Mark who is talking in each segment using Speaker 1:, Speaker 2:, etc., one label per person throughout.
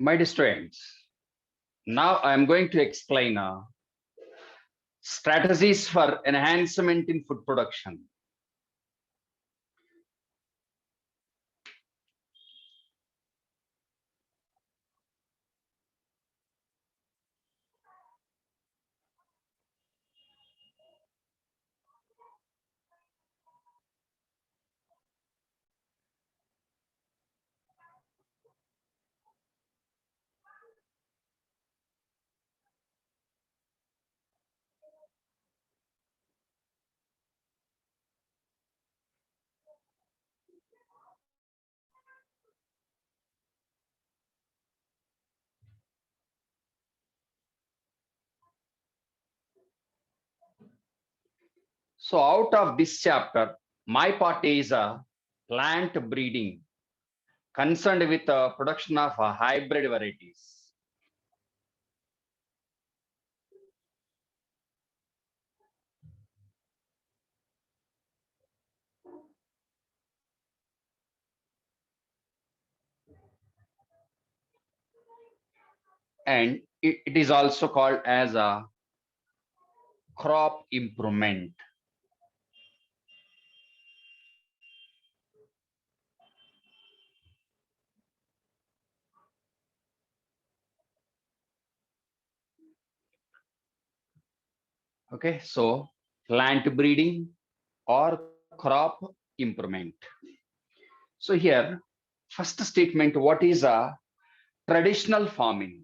Speaker 1: My dear students, now I am going to explain strategies for enhancement in food production. So, out of this chapter, my part is plant breeding, concerned with production of hybrid varieties. And it is also called as a crop improvement. Okay, so plant breeding or crop improvement. So here, first statement, what is a traditional farming?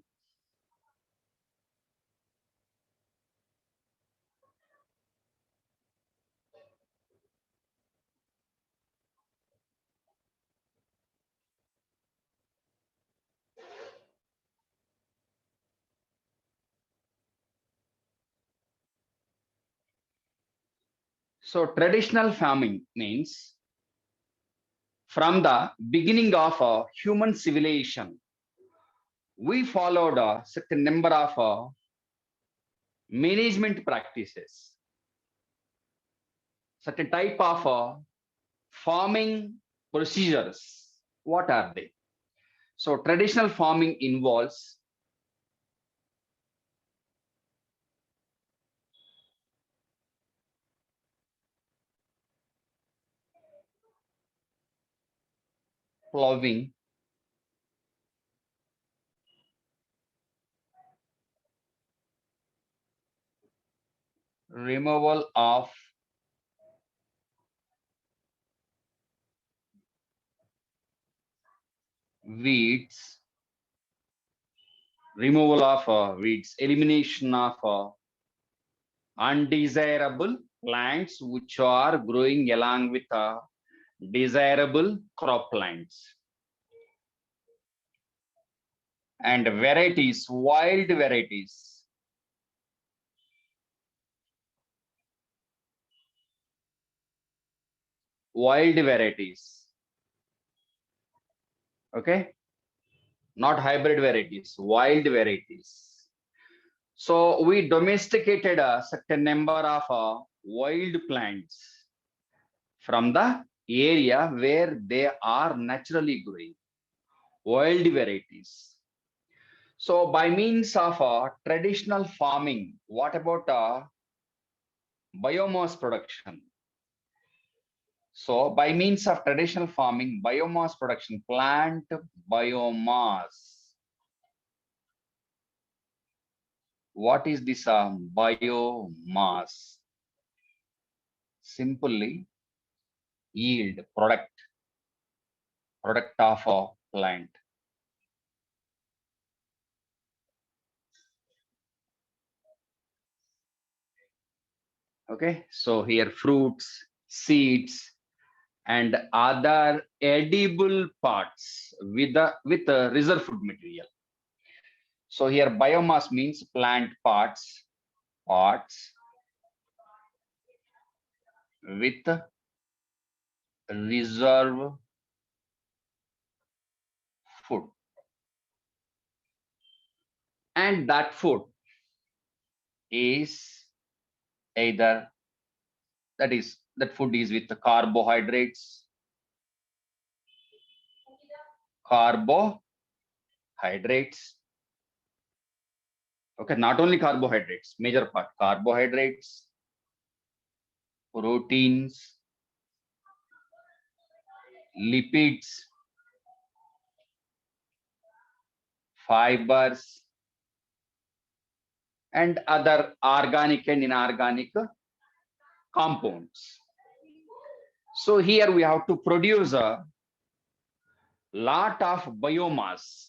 Speaker 1: So traditional farming means from the beginning of human civilization, we followed a certain number of management practices, certain type of farming procedures. What are they? So traditional farming involves plowing, removal of weeds, elimination of undesirable plants which are growing along with desirable crop plants, and varieties, wild varieties. Okay, not hybrid varieties, wild varieties. So we domesticated a certain number of wild plants from the area where they are naturally growing, wild varieties. So by means of traditional farming, what about biomass production? So by means of traditional farming, biomass production, plant biomass. What is this biomass? Simply yield, product of a plant. Okay, so here fruits, seeds, and other edible parts with a reserve food material. So here biomass means plant parts with reserve food, and that food is either that food is with the carbohydrates, hydrates. Okay, not only carbohydrates, major part carbohydrates, proteins, lipids, fibers, and other organic and inorganic compounds. So here we have to produce a lot of biomass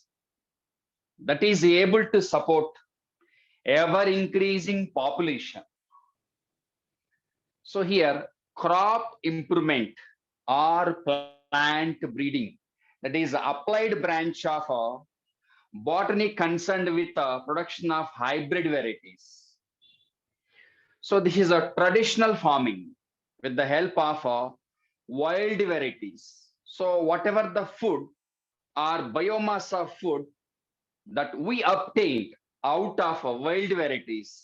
Speaker 1: that is able to support ever increasing population. So here crop improvement or plant breeding, that is applied branch of botany concerned with production of hybrid varieties. So this is a traditional farming with the help of wild varieties. So whatever the food or biomass of food that we obtained out of wild varieties,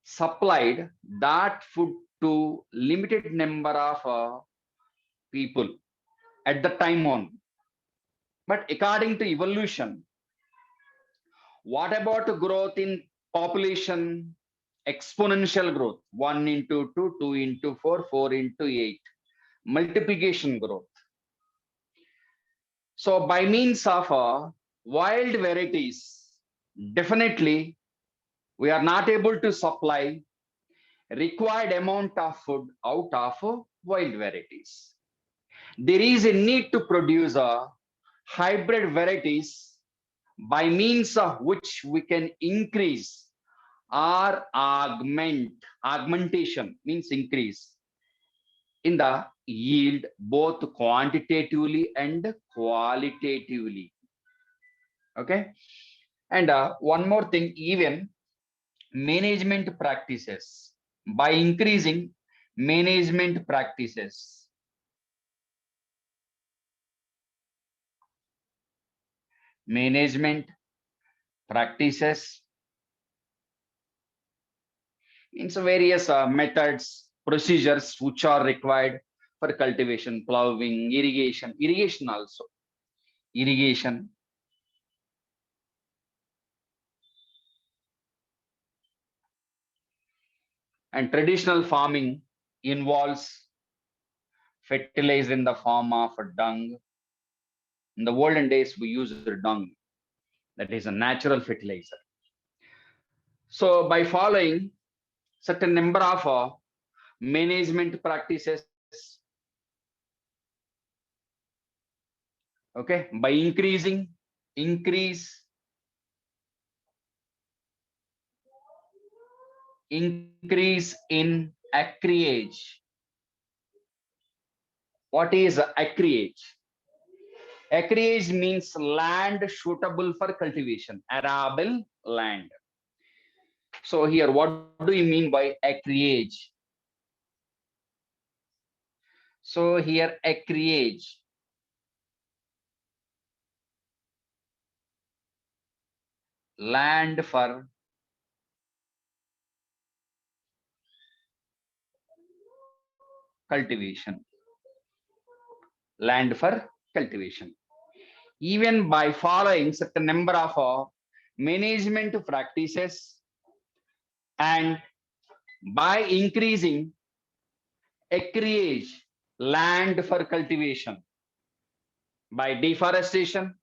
Speaker 1: supplied that food to limited number of people at the time on. But according to evolution, what about growth in population? Exponential growth, 1 into 2, 2 into 4, 4 into 8, multiplication growth. So by means of wild varieties, definitely we are not able to supply required amount of food out of wild varieties. There is a need to produce hybrid varieties by means of which we can increase or augmentation means increase in the yield both quantitatively and qualitatively. Okay, and one more thing, even management practices, by increasing management practices, management practices means various methods, procedures which are required for cultivation, plowing, irrigation also, irrigation. And traditional farming involves fertilizer in the form of dung. In the olden days, we used dung, that is a natural fertilizer. So by following certain number of management practices, okay, by increase increase in acreage. What is acreage? Acreage means land suitable for cultivation, arable land. So here, what do you mean by acreage? So here, acreage, land for cultivation, land for cultivation. Even by following certain number of management practices and by increasing acreage, land for cultivation, by deforestation,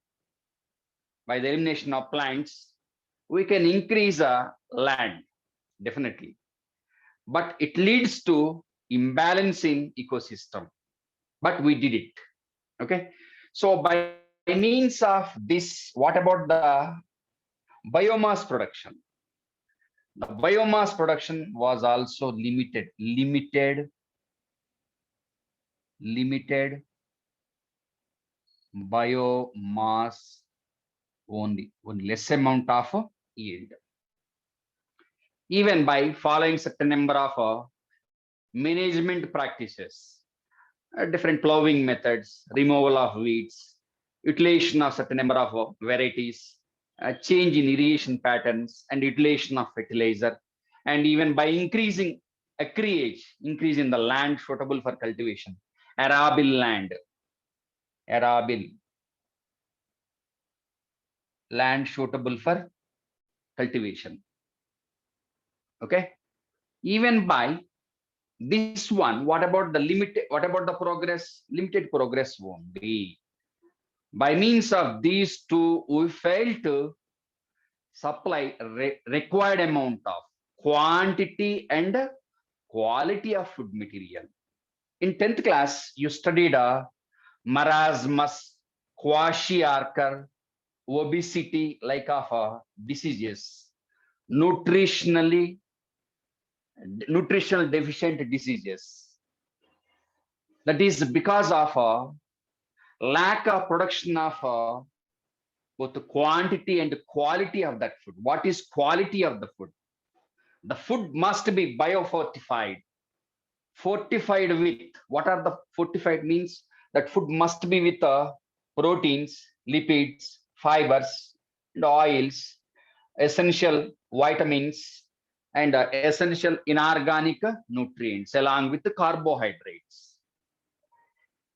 Speaker 1: by the elimination of plants, we can increase land, definitely. But it leads to imbalance in ecosystem. But we did it. Okay. So by means of this, what about the biomass production? The biomass production was also limited biomass, only less amount of yield. Even by following certain number of management practices, different plowing methods, removal of weeds, utilization of certain number of varieties, change in irrigation patterns, and utilization of fertilizer, and even by increasing acreage, increase in the land suitable for cultivation, arable land, arable. land suitable for cultivation. Okay. Even by this one, what about the limited, what about the progress? Limited progress won't be. By means of these two, we fail to supply required amount of quantity and quality of food material. In 10th class, you studied marasmus, kwashiorkor, obesity, like of diseases, nutritionally nutritional deficient diseases. That is because of lack of production of both the quantity and quality of that food. What is quality of the food? The food must be biofortified. Fortified with, what are the fortified means? That food must be with proteins, lipids, fibers, and oils, essential vitamins, and essential inorganic nutrients along with the carbohydrates.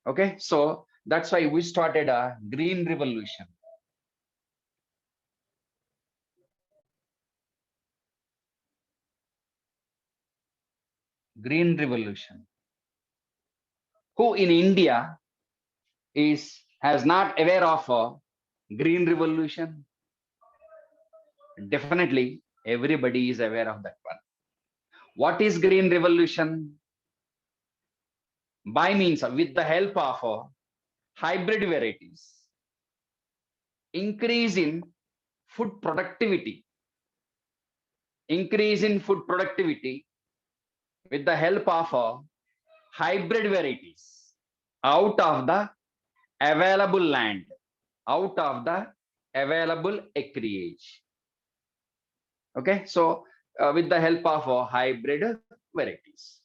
Speaker 1: Okay, so that's why we started a green revolution. Green revolution. Who in India has not aware of a green revolution? Definitely, everybody is aware of that one. What is green revolution? By means of, with the help of hybrid varieties, increase in food productivity, increase in food productivity with the help of hybrid varieties out of the available land, out of the available acreage. Okay, so with the help of hybrid varieties.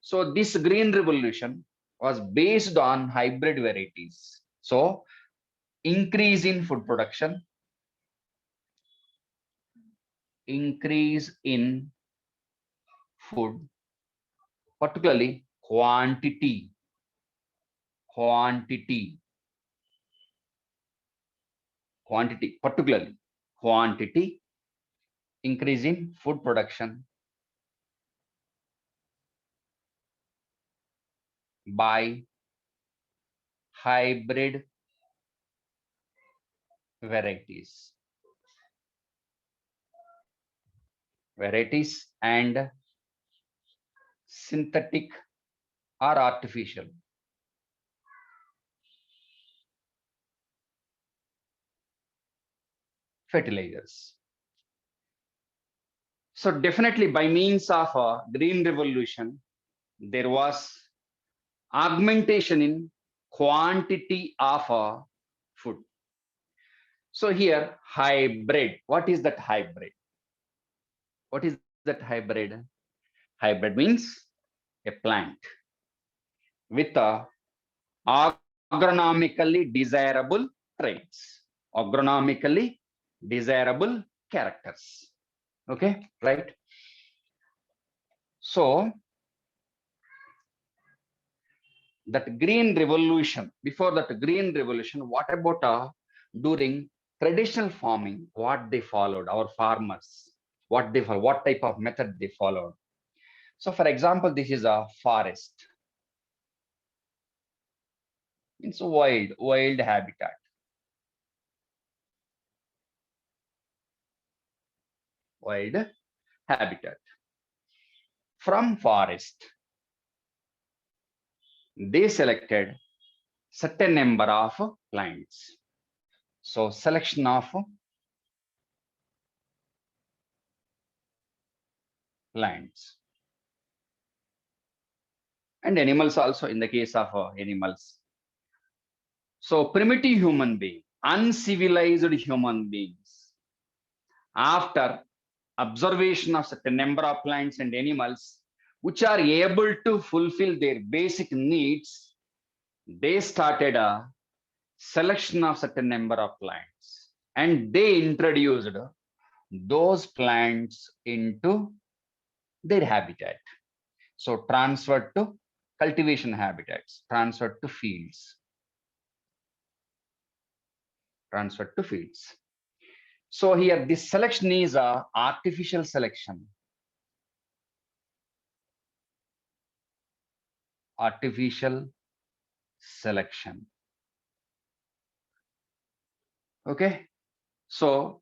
Speaker 1: So this green revolution was based on hybrid varieties. So increase in food production, increase in food, particularly quantity, particularly quantity, increase in food production by hybrid varieties and synthetic or artificial fertilizers. So definitely by means of a green revolution, there was augmentation in quantity of food. So here hybrid, what is that hybrid? What is that hybrid? Hybrid means a plant with a agronomically desirable traits, agronomically desirable characters. Okay, right? So that green revolution, before that green revolution, what about during traditional farming, what they followed, our farmers, what they followed, what type of method they followed? So for example, this is a forest. It's a wild habitat. Wild habitat. From forest, they selected certain number of plants. So selection of plants. And animals also, in the case of animals. So primitive human being, uncivilized human beings, after observation of certain number of plants and animals which are able to fulfill their basic needs, they started a selection of certain number of plants and they introduced those plants into their habitat. So transferred to cultivation habitats, transferred to fields. So here this selection is a artificial selection. Artificial selection. Okay. So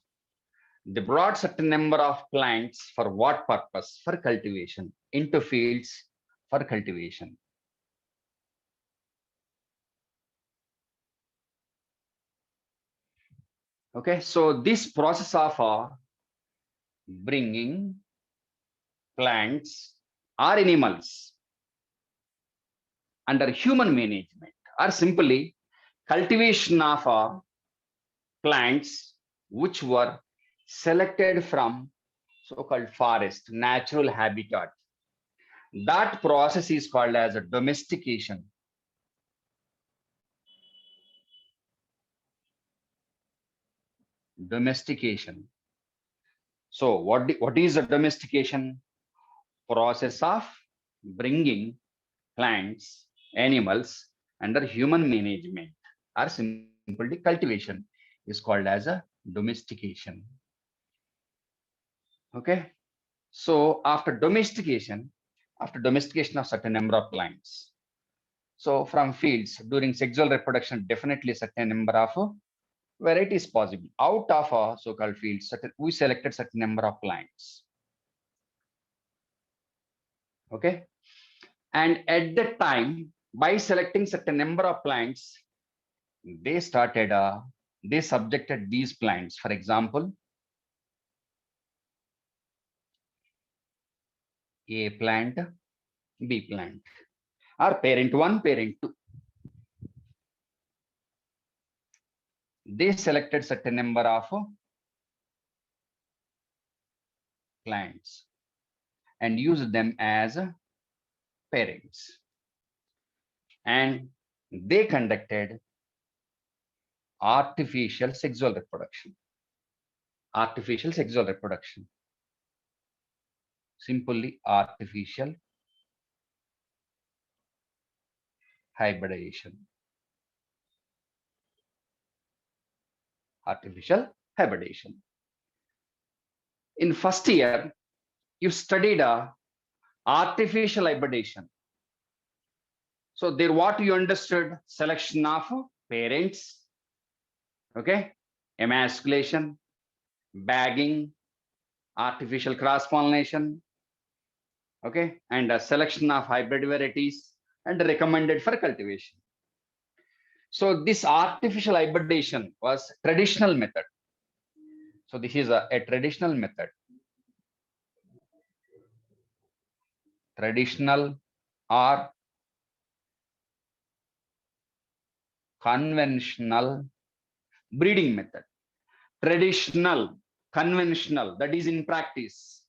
Speaker 1: they brought certain number of plants for what purpose? For cultivation, into fields for cultivation. Okay, so this process of bringing plants or animals under human management, or simply cultivation of plants which were selected from so-called forest, natural habitat. That process is called as a domestication. Domestication. So what is a domestication? Process of bringing plants, animals under human management, or simply cultivation, is called as a domestication. Okay. So after domestication of certain number of plants, so from fields during sexual reproduction, definitely certain number of varieties possible. Out of a so-called fields, we selected certain number of plants. Okay. And at that time, by selecting certain number of plants, they subjected these plants, for example, A plant, B plant, or parent 1, parent 2. They selected certain number of plants and used them as parents. And they conducted artificial sexual reproduction. Artificial sexual reproduction. Simply artificial hybridization. Artificial hybridization. In first year, you studied artificial hybridization. So there, what you understood? Selection of parents, okay, emasculation, bagging, artificial cross pollination, okay, and a selection of hybrid varieties, and recommended for cultivation. So this artificial hybridization was traditional method. So this is a traditional method. Traditional or conventional breeding method. Traditional, conventional, that is in practice.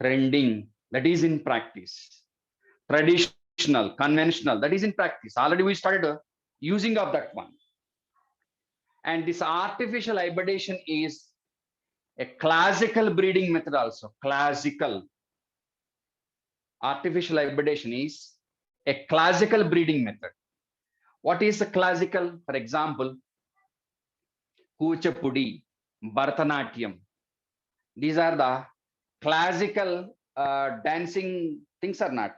Speaker 1: Trending, that is in practice. Traditional, conventional, that is in practice. Already we started using of that one. And this artificial hybridization is a classical breeding method also. Classical. Artificial hybridization is a classical breeding method. What is the classical? For example, Kuchipudi, Bharatanatyam. These are the classical dancing things are not.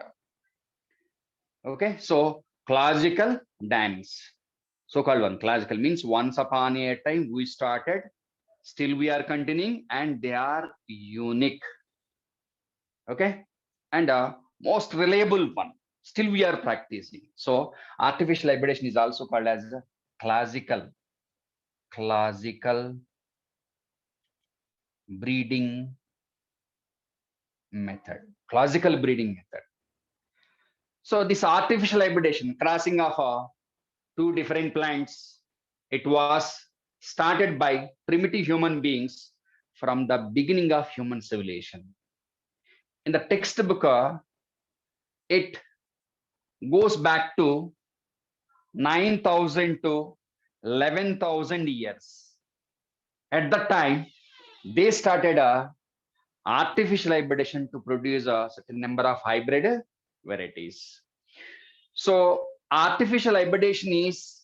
Speaker 1: Okay, so classical dance. So-called one. Classical means once upon a time we started, still we are continuing, and they are unique. Okay, and most reliable one. Still we are practicing. So artificial hybridization is also called as a classical breeding method. Classical breeding method. So this artificial hybridization, crossing of two different plants, it was started by primitive human beings from the beginning of human civilization. In the textbook, it goes back to 9,000 to 11,000 years. At that time, they started a artificial hybridization to produce a certain number of hybrid varieties. So artificial hybridization is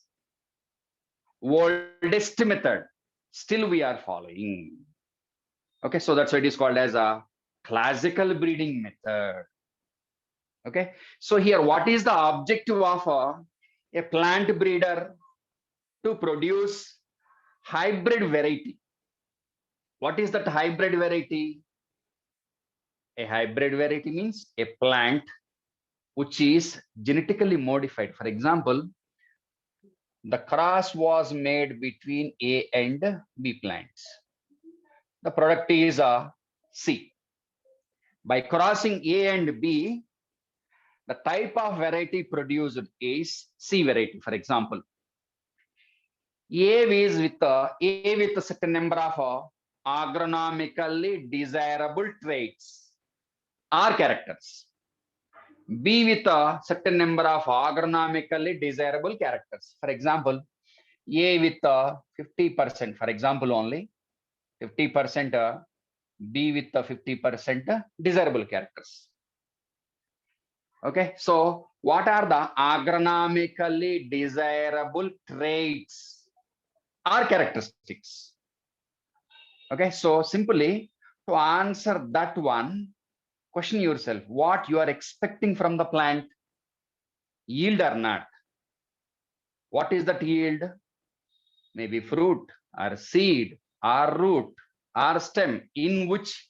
Speaker 1: oldest method. still we are following. Okay, so that's why it is called as a classical breeding method. Okay, so here what is the objective of a plant breeder? To produce hybrid variety. What is that hybrid variety? A hybrid variety means a plant which is genetically modified. For example, the cross was made between A and B plants. The product is a C. By crossing A and B, the type of variety produced is C variety. For example, A is with a certain number of agronomically desirable traits or characters. B with a certain number of agronomically desirable characters. For example, A with 50%, for example, only 50%, B with 50% desirable characters. Okay, so what are the agronomically desirable traits or characteristics? Okay, so simply to answer that one, question yourself what you are expecting from the plant, yield or not. What is that yield? Maybe fruit or seed or root or stem in which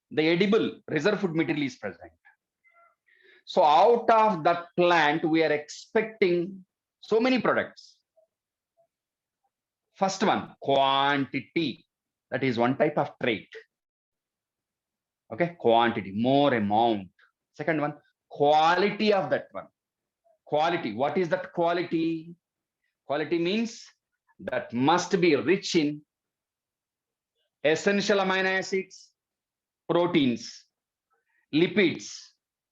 Speaker 1: the edible reserve food material is present. So out of that plant, we are expecting so many products. First one, quantity. That is one type of trait. Okay, quantity, more amount. Second one, quality of that one. Quality, what is that quality? Quality means that must be rich in essential amino acids, proteins, lipids,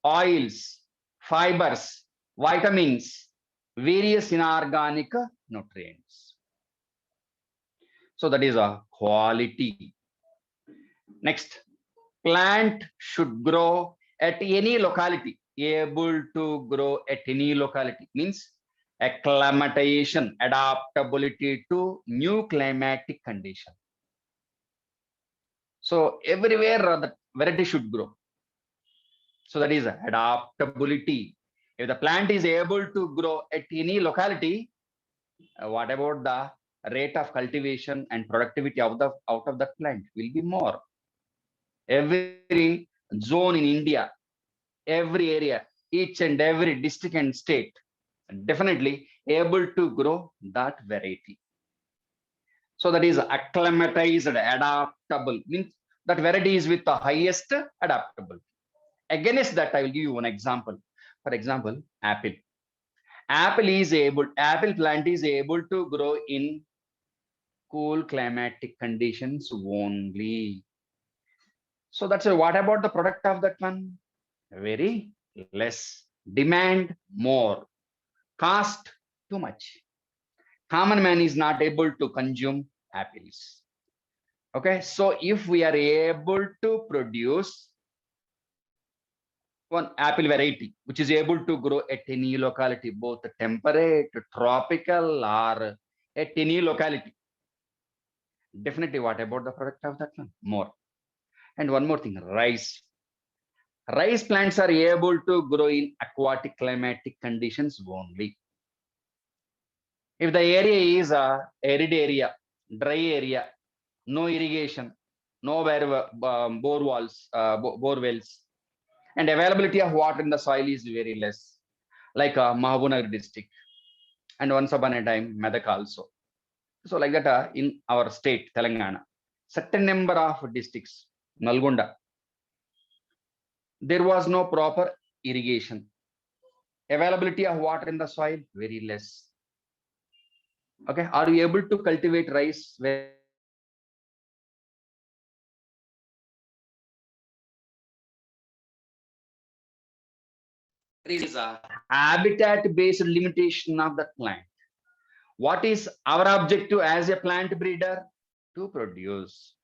Speaker 1: oils, fibers, vitamins, various inorganic nutrients. So that is a quality. Next, plant should grow at any locality, able to grow at any locality means acclimatization, adaptability to new climatic condition. So everywhere the variety should grow. So that is adaptability. If the plant is able to grow at any locality, what about the rate of cultivation and productivity of the out of that plant will be more. Every zone in India, every area, each and every district and state, definitely able to grow that variety. So that is acclimatized, adaptable, means that variety is with the highest adaptable. Against that, I will give you one example. For example, apple. Apple plant is able to grow in cool climatic conditions only. So that's what about the product of that one? Very less. Demand more. Cost too much. Common man is not able to consume apples. Okay, so if we are able to produce one apple variety which is able to grow at any locality, both temperate, tropical, or at any locality, definitely what about the product of that one? More. And one more thing, rice. Rice plants are able to grow in aquatic climatic conditions only. If the area is a arid area, dry area, no irrigation, no bore wells, and availability of water in the soil is very less, like Mahabubnagar district, and once upon a time Medak also. So like that in our state, Telangana, certain number of districts, Nalgonda, there was no proper irrigation. Availability of water in the soil, very less. Okay, are you able to cultivate rice where there is a habitat based limitation of the plant? What is our objective as a plant breeder? To produce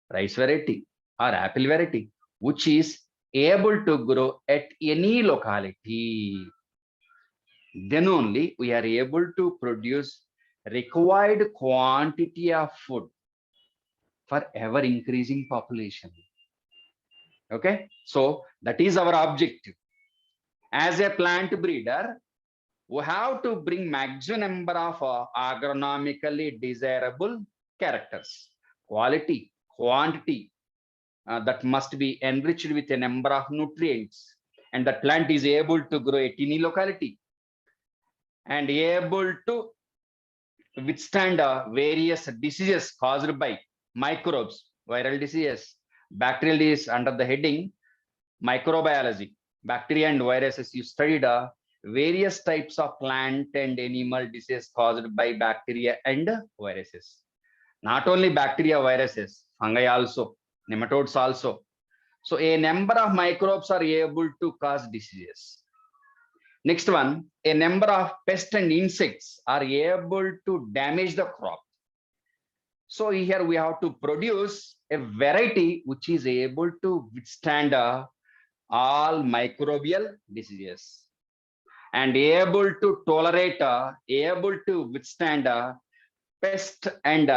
Speaker 1: rice variety or apple variety, which is able to grow at any locality. Then only we are able to produce required quantity of food for ever increasing population. Okay, so that is our objective. As a plant breeder, we have to bring maximum number of agronomically desirable characters, quality, quantity, that must be enriched with a number of nutrients, and the plant is able to grow at any locality and able to withstand various diseases caused by microbes, viral diseases, bacterial disease under the heading microbiology. Bacteria and viruses, you studied various types of plant and animal diseases caused by bacteria and viruses. Not only bacteria, viruses, fungi also, nematodes also. So a number of microbes are able to cause diseases. Next one, a number of pests and insects are able to damage the crop. So here we have to produce a variety which is able to withstand all microbial diseases and able to tolerate, able to withstand pest and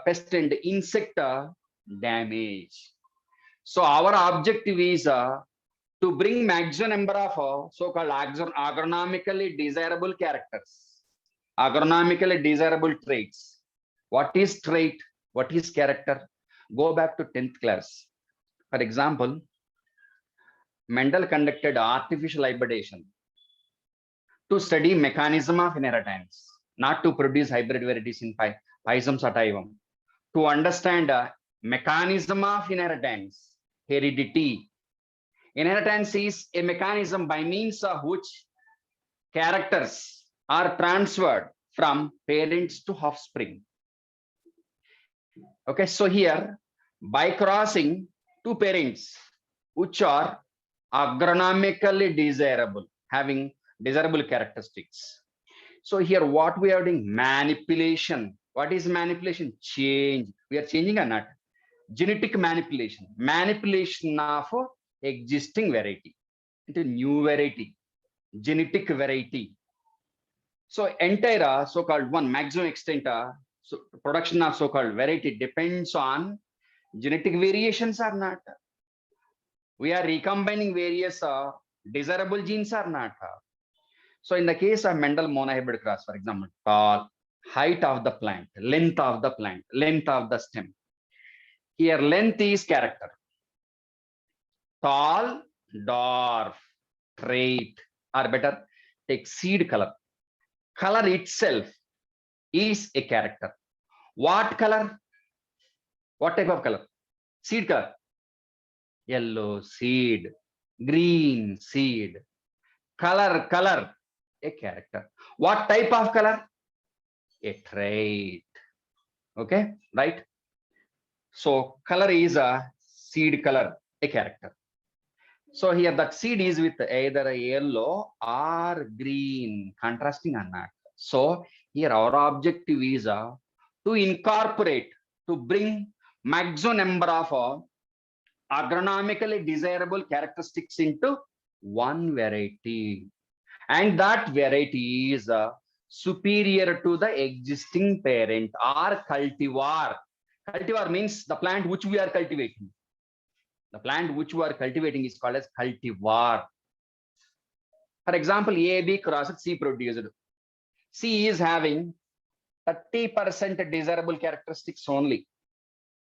Speaker 1: pest and insect damage. So our objective is to bring maximum number of so-called agronomically desirable characters, agronomically desirable traits. What is trait? What is character? Go back to 10th class. For example, Mendel conducted artificial hybridization to study mechanism of inheritance, not to produce hybrid varieties in Pisum sativum. To understand mechanism of inheritance, heredity. Inheritance is a mechanism by means of which characters are transferred from parents to offspring. Okay, so here by crossing two parents which are agronomically desirable, having desirable characteristics. So here what we are doing, manipulation. What is manipulation? Change. We are changing or not? Genetic manipulation. Manipulation of existing variety into new variety, genetic variety. So entire so-called one maximum extent so production of so-called variety depends on genetic variations or not. We are recombining various desirable genes or not. So in the case of Mendel monohybrid cross, for example, tall, height of the plant, length of the plant, length of the stem. Here length is character. Tall, dwarf, trait, or better, take seed color. Color itself is a character. What color? What type of color? Seed color. Yellow seed, green seed. Color, a character. What type of color? A trait. Okay, right? So color is a seed color, a character. So here that seed is with either a yellow or green, contrasting or not. So here our objective is to incorporate, to bring maximum number of agronomically desirable characteristics into one variety. And that variety is superior to the existing parent or cultivar. Cultivar means the plant which we are cultivating. The plant which we are cultivating is called as cultivar. For example, AB crossed C produced. C is having 30% desirable characteristics only.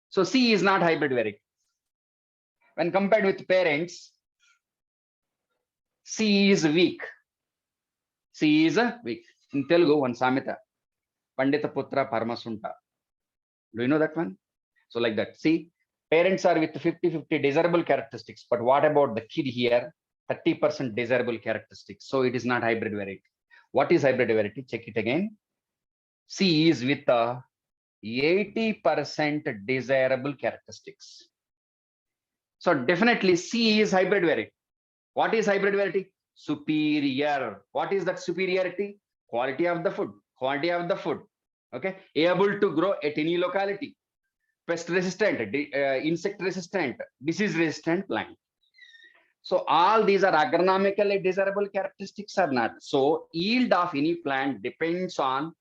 Speaker 1: So C is not hybrid variety. When compared with parents, C is weak. C is weak. In Telugu, one samita, Pandita Putra Parmasunta. Do you know that one? So like that. See, parents are with 50-50 desirable characteristics, but what about the kid here? 30% desirable characteristics. So it is not hybrid variety. What is hybrid variety? Check it again. C is with 80% desirable characteristics. So definitely C is hybrid variety. What is hybrid variety? Superior. What is that superiority? Quality of the food. Quantity of the food. Okay, able to grow at any locality. Pest resistant, insect resistant, disease resistant plant. So all these are agronomically desirable characteristics or not. So yield of any plant depends on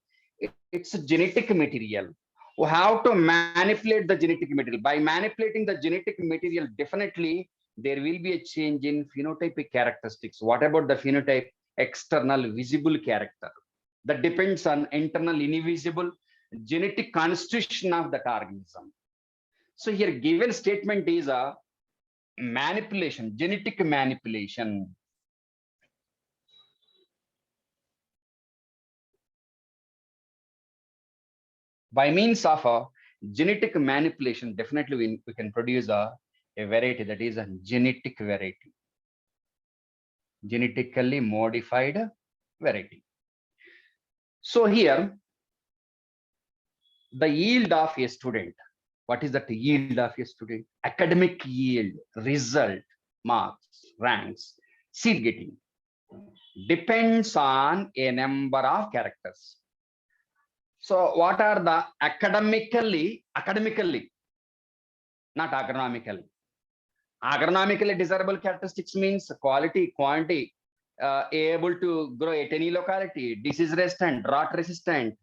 Speaker 1: its genetic material. We have to manipulate the genetic material. By manipulating the genetic material, definitely there will be a change in phenotypic characteristics. What about the phenotype? External visible character. That depends on internal invisible genetic constitution of that organism. So here given statement is a manipulation, genetic manipulation. By means of a genetic manipulation, definitely we can produce a variety that is a genetic variety, genetically modified variety. So here, the yield of a student, what is that yield of a student? Academic yield, result, marks, ranks, seat getting, depends on a number of characters. So what are the academically, not agronomically. Agronomically desirable characteristics means quality, quantity, able to grow at any locality, disease resistant, drought resistant,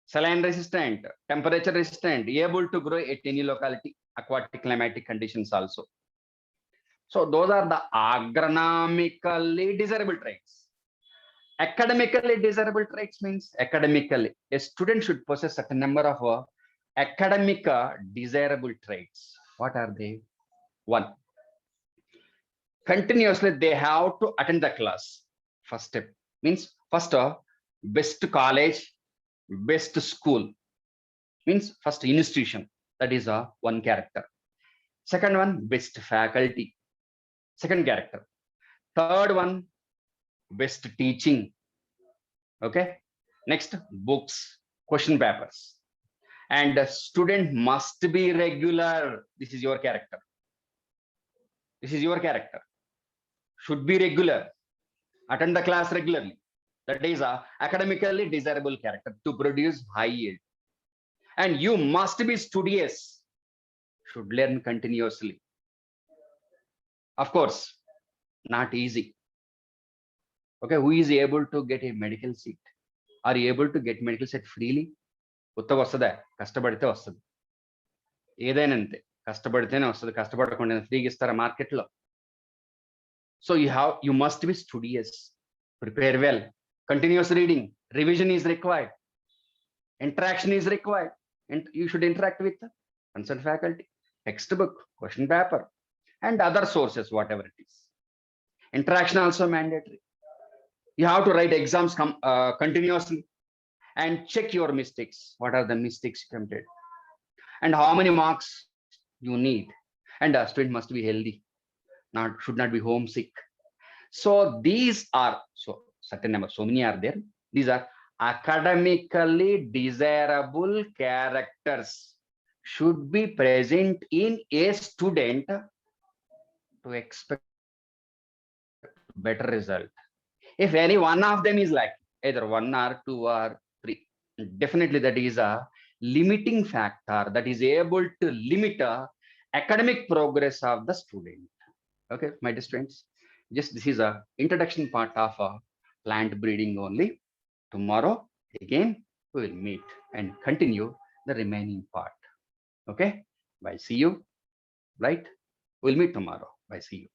Speaker 1: saline resistant, temperature resistant, able to grow at any locality, aquatic climatic conditions also. So those are the agronomically desirable traits. Academically desirable traits means academically, a student should possess a certain number of academic desirable traits. What are they? One, continuously they have to attend the class. First step means first best college, best school, means first institution, that is one character. Second one, best faculty, second character. Third one, best teaching. Okay, next, books, question papers. And the student must be regular. This is your character. This is your character. Should be regular, attend the class regularly. That is a academically desirable character to produce high yield. And you must be studious, should learn continuously. Of course, not easy. Okay, who is able to get a medical seat? Are you able to get medical seat freely? ఉత్తగా వస్తుందా? కష్టపడితే వస్తుంది. ఏదైనా అంతే, కష్టపడితేనే వస్తుంది. కష్టపడకుండా ఫ్రీగా ఇస్తారా మార్కెట్లో? So you must be studious, prepare well, continuous reading, revision is required, interaction is required, and you should interact with the concerned faculty, textbook, question paper, and other sources, whatever it is. Interaction also mandatory. You have to write exams continuously and check your mistakes. What are the mistakes you committed and how many marks you need? And a student must be healthy, should not be homesick. So these are certain number, so many are there. These are academically desirable characters should be present in a student to expect better result. If any one of them is like either 1 or 2 or 3, definitely that is a limiting factor that is able to limit academic progress of the student. Okay, my dear students, just this is a introduction part of plant breeding only. Tomorrow again we will meet and continue the remaining part. Okay, bye, see you. Right, we'll meet tomorrow. Bye, see you.